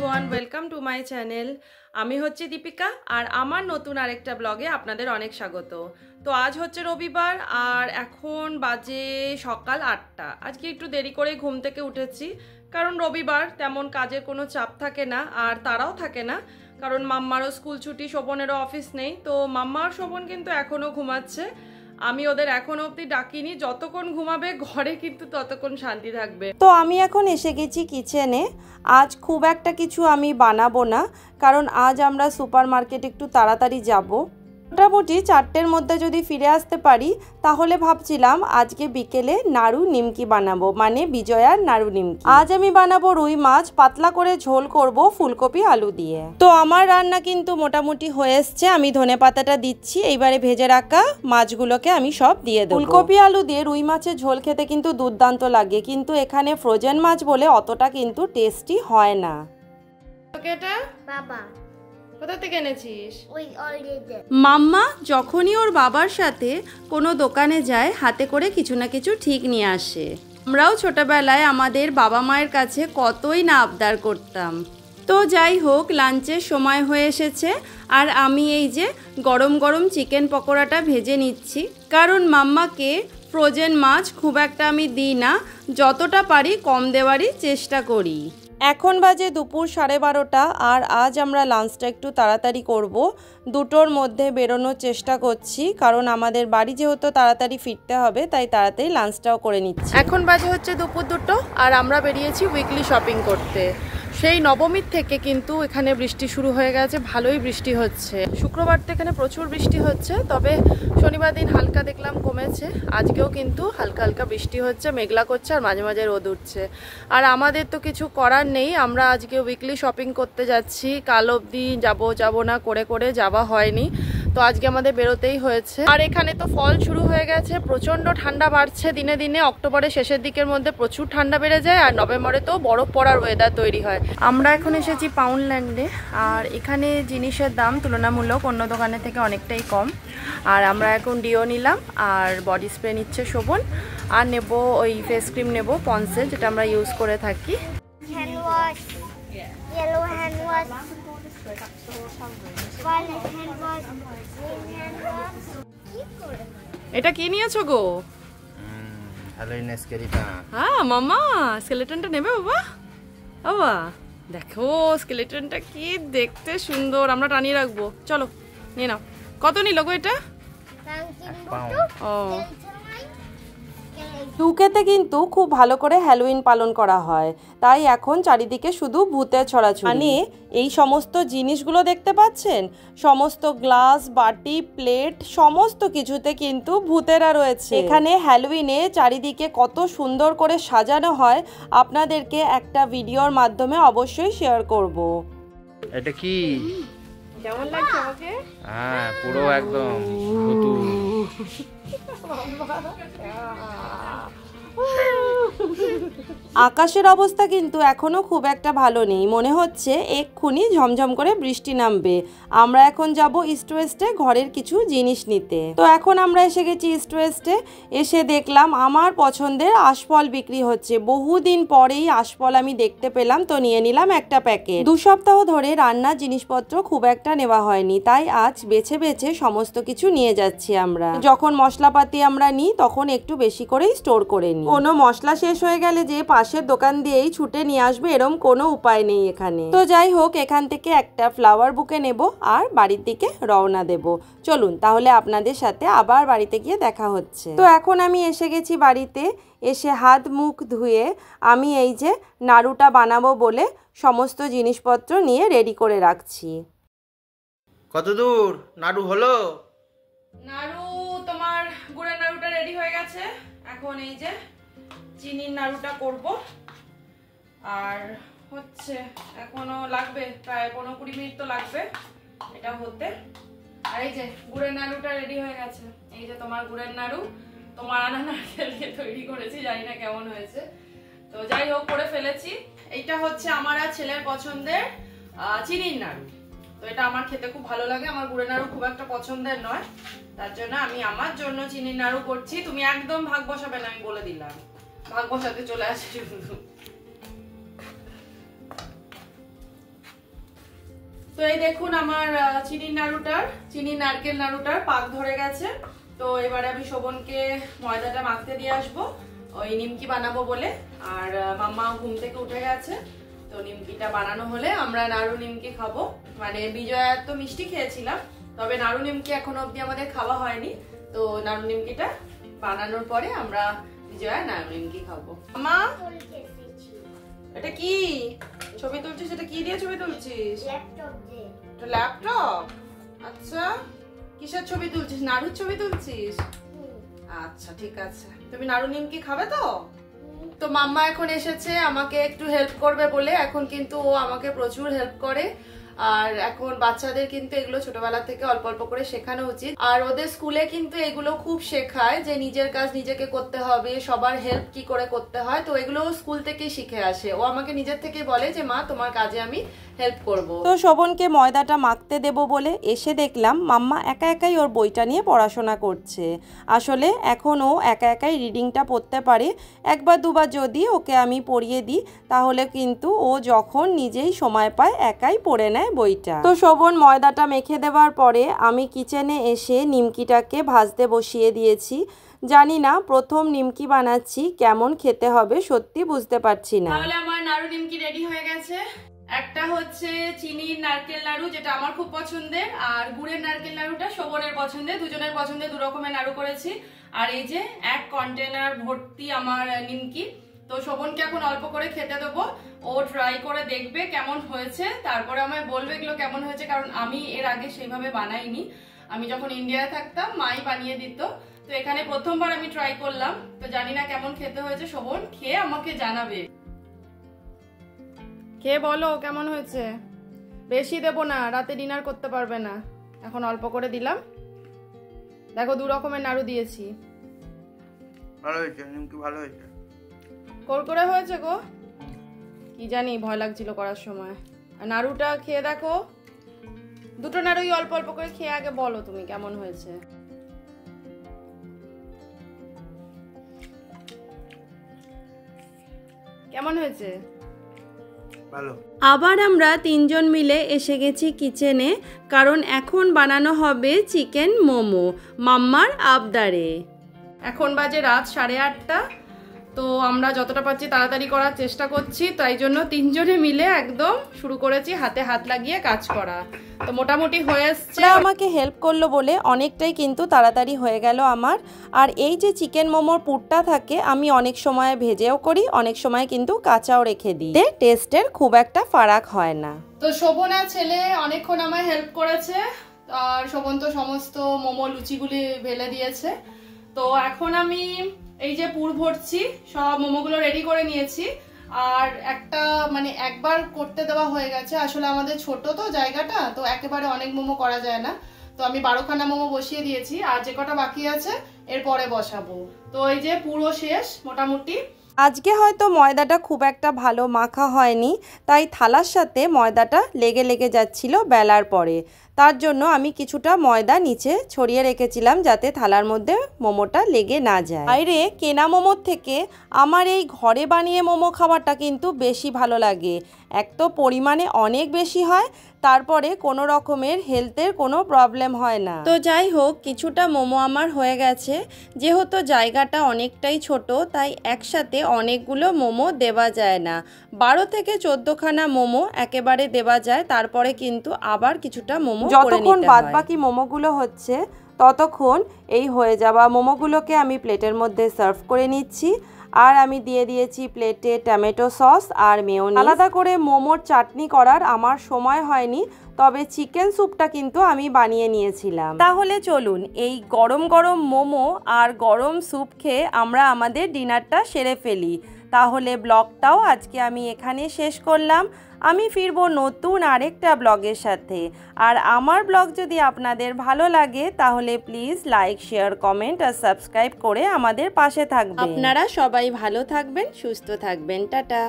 Everyone, welcome to my channel. আমি হচ্ছে দীপিকা আর আমার নতুন আরেকটা ব্লগে আপনাদের অনেক স্বাগত। তো আজ হচ্ছে রবিবার আর এখন বাজে সকাল 8টা। আজকে একটু দেরি করে ঘুম থেকে উঠেছি, কারণ রবিবার তেমন কাজের কোনো চাপ থাকে না আর তারাও থাকে না, কারণ মাম্মারও স্কুল ছুটি, শোভনেরও অফিস নেই। তো মাম্মা আর শোভন কিন্তু এখনও ঘুমাচ্ছে। আমি ওদের এখন অবধি ডাকিনি, যতক্ষণ ঘুমাবে ঘরে কিন্তু ততক্ষণ শান্তি থাকবে। তো আমি এখন এসে গেছি কিচেনে। আজ খুব একটা কিছু আমি বানাবো না, কারণ আজ আমরা সুপার মার্কেট একটু তাড়াতাড়ি যাব। মোটামুটি 4টের মধ্যে যদি ফিরে আসতে পারি তাহলে ভাবছিলাম আজকে বিকেলে নাড়ু নিমকি বানাবো, মানে বিজয়ার নাড়ু নিমকি। আজ আমি বানাবো রুই মাছ, পাতলা করে ঝোল করব ফুলকপি আলু দিয়ে। তো আমার রান্না কিন্তু মোটামুটি হয়ে এসছে। আমি ধনেপাতাটা দিচ্ছি, এইবারে ভেজে রাখা মাছগুলোকে আমি সব দিয়ে দেবো। ফুলকপি আলু দিয়ে রুই মাছের ঝোল খেতে কিন্তু দুর্দান্ত লাগে, কিন্তু এখানে ফ্রোজেন মাছ বলে অতটা কিন্তু টেস্টি হয় না। এটা বাবা কোথা থেকে এনেছিস? মাম্মা যখনই ওর বাবার সাথে কোনো দোকানে যায় হাতে করে কিছু না কিছু ঠিক নিয়ে আসে। আমরাও ছোটবেলায় আমাদের বাবা মায়ের কাছে কতই না আবদার করতাম। তো যাই হোক, লাঞ্চের সময় হয়ে এসেছে আর আমি এই যে গরম গরম চিকেন পকোড়াটা ভেজে নিচ্ছি, কারণ মাম্মাকে ফ্রোজেন মাছ খুব একটা আমি দিই না, যতটা পারি কম দেওয়ারই চেষ্টা করি। এখন বাজে দুপুর 12:30 আর আজ আমরা লাঞ্চটা একটু তাড়াতাড়ি করব। 2টোর মধ্যে বেরোনোর চেষ্টা করছি, কারণ আমাদের বাড়ি যেহেতু তাড়াতাড়ি ফিরতে হবে, তাই তাড়াতাড়ি লাঞ্চটাও করে নিচ্ছি। এখন বাজে হচ্ছে দুপুর 2টো আর আমরা বেরিয়েছি উইকলি শপিং করতে। সেই নবমীর থেকে কিন্তু এখানে বৃষ্টি শুরু হয়ে গেছে, ভালোই বৃষ্টি হচ্ছে। শুক্রবার তো এখানে প্রচুর বৃষ্টি হচ্ছে, তবে শনিবার দিন হালকা দেখলাম কমেছে। আজকেও কিন্তু হালকা হালকা বৃষ্টি হচ্ছে, মেঘলা করছে আর মাঝে মাঝে রোদ উঠছে। আর আমাদের তো কিছু করার নেই, আমরা আজকে উইকলি শপিং করতে যাচ্ছি। কাল অবধি যাবো না করে করে যাওয়া হয়নি, তো আজকে আমাদের বেরোতেই হয়েছে। আর এখানে তো ফল শুরু হয়ে গেছে, প্রচণ্ড ঠান্ডা বাড়ছে দিনে দিনে। অক্টোবরের শেষের দিকের মধ্যে প্রচুর ঠান্ডা বেড়ে যায় আর নভেম্বরে তো বরফ পড়ার ওয়েদার তৈরি হয়। আমরা এখন এসেছি পাউন্ডল্যান্ডে আর এখানে জিনিসের দাম তুলনামূলক অন্য দোকানের থেকে অনেকটাই কম। আর আমরা এখন ডিও নিলাম আর বডি স্প্রে নিচ্ছে শোভন, আর নেব ওই ফেস ক্রিম নেব পন্সের, যেটা আমরা ইউজ করে থাকি। এটা কি নিয়েছো গো? হ্যাঁ মামা, স্কেলেটনটা নেবে বাবা? বাবা দেখো স্কেলেটনটা কি দেখতে সুন্দর, আমরা টানিয়ে রাখবো। চলো নিয়ে নাও। কত নিল গো এটা? ও, ইউকেতে কিন্তু খুব ভালো করে হ্যালোউইন পালন করা হয়, তাই এখন চারিদিকে শুধু ভূতের ছড়াছড়ি। মানে এই সমস্ত জিনিসগুলো দেখতে পাচ্ছেন, সমস্ত গ্লাস, বাটি, প্লেট, সমস্ত কিছুতে কিন্তু ভূতেরা রয়েছে। এখানে হ্যালোউইনে চারিদিকে কত সুন্দর করে সাজানো হয়, আপনাদেরকে একটা ভিডিওর মাধ্যমে অবশ্যই শেয়ার করব। এটা কি কেমন লাগছে আমাকে? হ্যাঁ পুরো একদম ভুতু। আকাশের অবস্থা কিন্তু এখনো খুব একটা ভালো নেই, মনে হচ্ছে এক্ষুনি ঝমঝম করে বৃষ্টি নামবে। আমরা এখন যাব ইস্ট ওয়েস্টে ঘরের কিছু জিনিস নিতে। তো এখন আমরা এসে গেছি ইস্ট ওয়েস্টে। এসে দেখলাম আমার পছন্দের আশফল বিক্রি হচ্ছে। বহুদিন পরেই আশফল আমি দেখতে পেলাম, তো নিয়ে নিলাম একটা প্যাকেট। 2 সপ্তাহ ধরে রান্নার জিনিসপত্র খুব একটা নেওয়া হয়নি, তাই আজ বেছে বেছে সমস্ত কিছু নিয়ে যাচ্ছি আমরা। যখন মশলাপাতি আমরা নিই তখন একটু বেশি করেই স্টোর করে নিই। কোনো মশলা শেষ হয়ে গেলে যে পাশের দোকান দিয়েই ছুটে নিয়ে আসবে এরকম কোনো উপায় নেই এখানে। তো যাই হোক, এখান থেকে একটা ফ্লাওয়ার বুকে নেব আর বাড়ির দিকে রওনা দেব। চলুন তাহলে আপনাদের সাথে আবার বাড়িতে গিয়ে দেখা হচ্ছে। তো এখন আমি এসে গেছি বাড়িতে। এসে হাত মুখ ধুয়ে আমি এই যে নাড়ুটা বানাবো বলে সমস্ত জিনিসপত্র নিয়ে রেডি করে রাখছি। কত দূর নাড়ু হলো? নাড়ু তোমার গুড়ের নাড়ুটা রেডি হয়ে গেছে, এখন এই যে চিনির নাড়ুটা করব। আর হচ্ছে এখনো লাগবে প্রায় 15-20 মিনিট তো লাগবে এটা হতে। আর এই যে গুড়ের নাড়ুটা রেডি হয়ে গেছে। এই যে তোমার গুড়ের নাড়ু, তোমার আনা নারকেল দিয়ে তৈরি করেছি, জানি না কেমন হয়েছে। তো যাই হোক করে ফেলেছি। এইটা হচ্ছে আমার আর ছেলের পছন্দের চিনির নাড়ু। তো এটা আমার খেতে খুব ভালো লাগে, আমার গুড়ের নাড়ু খুব একটা পছন্দের নয়, তার জন্য আমি আমার জন্য চিনির নাড়ু করছি। তুমি একদম ভাগ বসাবে না, আমি বলে দিলাম, ভাগ বসাতে চলে আসে শুধু। তো এই দেখুন আমার চিনির নারকেল নাড়ুটার পাক ধরে গেছে। তো এবারে আমি শোভনকে ময়দাটা মাখতে দিয়ে আসবো ওই নিমকি বানাবো বলে। আর মাম্মা ঘুম থেকে উঠে গেছে, তো নিমকিটা বানানো হলে আমরা নাড়ু নিমকি খাবো। মানে বিজয়ার তো মিষ্টি খেয়েছিলাম, তবে নাড়ু নিমকি এখনো অব্দি আমাদের খাওয়া হয়নি। তো নাড়ু নিমকিটা বানানোর পরে আমরা বিজয়া নাড়ু নিমকি খাবো। মামা এটা কি ছবি তুলছিস? এটা কি দিয়ে ছবি তুলছিস? ল্যাপটপ। আচ্ছা, কিসের ছবি তুলছিস? নাড়ুর ছবি তুলছিস? আচ্ছা ঠিক আছে। তুমি নাড়ু নিমকি খাবে তো? তো মাম্মা এখন এসেছে আমাকে একটু হেল্প করবে বলে। এখন কিন্তু ও আমাকে প্রচুর হেল্প করে। আর এখন বাচ্চাদের কিন্তু এগুলো ছোটবেলা থেকে অল্প অল্প করে শেখানো উচিত। আর ওদের স্কুলে কিন্তু এগুলো খুব শেখায় যে নিজের কাজ নিজেকে করতে হবে, সবার হেল্প কি করে করতে হয়। তো এগুলো স্কুল থেকেই শিখে আসে। ও আমাকে নিজের থেকে বলে যে মা তোমার কাজে আমি হেল্প করব। তো শোভনকে ময়দাটা মাখতে দেব বলে এসে দেখলাম মাম্মা একা একাই ওর বইটা নিয়ে পড়াশোনা করছে। আসলে এখন ও একা একাই রিডিংটা পড়তে পারে। একবার দুবার যদি ওকে আমি পড়িয়ে দিই তাহলে কিন্তু ও যখন নিজেই সময় পায় একাই পড়ে নেয় বইটা। তো শোভন ময়দাটা মেখে দেওয়ার পরে আমি কিচেনে এসে নিমকিটাকে ভাজতে বসিয়ে দিয়েছি। জানি না প্রথম নিমকি বানাচ্ছি, কেমন খেতে হবে সত্যি বুঝতে পারছি না। তাহলে আমার নাড়ু নিমকি রেডি হয়ে গেছে। একটা হচ্ছে চিনির নারকেল নাড়ু, যেটা আমার খুব পছন্দের, আর গুড়ের নারকেল নাড়ুটা শোভনের পছন্দের। দুজনের পছন্দের দু রকমের নাড়ু করেছি। আর এই যে এক কন্টেনার ভর্তি আমার নিমকি। তো শোভনকে এখন অল্প করে খেতে দেবো। ও ট্রাই করে দেখবে কেমন হয়েছে, তারপরে আমায় বলবে এগুলো কেমন হয়েছে। কারণ আমি এর আগে সেইভাবে বানাইনি। আমি যখন ইন্ডিয়ায় থাকতাম মাই বানিয়ে দিত। তো এখানে প্রথমবার আমি ট্রাই করলাম। তো জানি না কেমন খেতে হয়েছে। শোভন খেয়ে আমাকে জানাবে। খেয়ে বলো কেমন হয়েছে। বেশি দেবো না, রাতে ডিনার করতে পারবে না। এখন অল্প করে দিলাম। দেখো দু রকমের নাড়ু দিয়েছি। ভালো হয়েছে, নিমকি ভালো হয়েছে। করকরে হয়েছে গো, কি জানি ভয় লাগছিল করার সময়। আর নাড়ুটা খেয়ে দেখো, দুটো নাড়ুই অল্প অল্প করে খেয়ে আগে বলো তুমি কেমন হয়েছে। কেমন হয়েছে? ভালো। আবার আমরা তিনজন মিলে এসে গেছি কিচেনে, কারণ এখন বানানো হবে চিকেন মোমো মাম্মার আবদারে। এখন বাজে রাত 8:30। তো আমরা যতটা পারছি তাড়াতাড়ি করার চেষ্টা করছি। তাই জন্য তিনজনে মিলে একদম শুরু করেছি হাতে হাত লাগিয়ে কাজ করা। তো মোটামুটি হয়ে এসছে। আমাকে হেল্প করলো বলে অনেকটাই কিন্তু তাড়াতাড়ি হয়ে গেল আমার। আর এই যে চিকেন মোমোর পুরটা থাকে আমি অনেক সময় ভেজেও করি, অনেক সময় কিন্তু কাঁচাও রেখে দিই। টেস্টের খুব একটা ফারাক হয় না। তো শোভন আর ছেলে অনেকক্ষণ আমায় হেল্প করেছে। আর শোভন তো সমস্ত মোমো লুচিগুলি ভেলে দিয়েছে। তো এখন আমি এই যে পুর ভরছি, সব মোমোগুলো রেডি করে নিয়েছি। আর একটা মানে একবার করতে দেওয়া হয়ে গেছে। আসলে আমাদের ছোট তো জায়গাটা, তো একেবারে অনেক মোমো করা যায় না। তো আমি 12খানা মোমো বসিয়ে দিয়েছি। আর যে কটা বাকি আছে এরপরে বসাবো। তো এই যে পুরো শেষ মোটামুটি। আজকে হয়তো ময়দাটা খুব একটা ভালো মাখা হয়নি, তাই থালার সাথে ময়দাটা লেগে লেগে যাচ্ছিল বেলার পরে। তার জন্য আমি কিছুটা ময়দা নিচে ছড়িয়ে রেখেছিলাম যাতে থালার মধ্যে মোমোটা লেগে না যায়। বাইরে কেনা মোমোর থেকে আমার এই ঘরে বানিয়ে মোমো খাওয়াটা কিন্তু বেশি ভালো লাগে। এক তো পরিমাণে অনেক বেশি হয়, তারপরে কোনো রকমের হেলথের কোনো প্রবলেম হয় না। তো যাই হোক, কিছুটা মোমো আমার হয়ে গেছে। যেহেতু জায়গাটা অনেকটাই ছোট, তাই একসাথে অনেকগুলো মোমো দেওয়া যায় না। 12 থেকে 14খানা মোমো একেবারে দেওয়া যায়, তারপরে কিন্তু আবার কিছুটা মোমো যতক্ষণ বাদবাকি মোমোগুলো হচ্ছে ততক্ষণ এই হয়ে যাওয়া মোমোগুলোকে আমি প্লেটের মধ্যে সার্ভ করে নিচ্ছি। আর আমি দিয়ে দিয়েছি প্লেটে টমেটো সস আর মেয়োনিজ। আলাদা করে মোমোর চাটনি করার আমার সময় হয়নি, তবে চিকেন স্যুপটা কিন্তু আমি বানিয়ে নিয়েছিলাম। তাহলে চলুন এই গরম গরম মোমো আর গরম স্যুপ খেয়ে আমরা আমাদের ডিনারটা সেরে ফেলি। তাহলে ব্লগটাও আজকে আমি এখানে শেষ করলাম। আমি ফিরবো নতুন আরেকটা ব্লগের সাথে। আর আমার ব্লগ যদি আপনাদের ভালো লাগে তাহলে প্লিজ লাইক, শেয়ার, কমেন্ট আর সাবস্ক্রাইব করে আমাদের পাশে থাকবেন। আপনারা সবাই ভালো থাকবেন, সুস্থ থাকবেন। টাটা।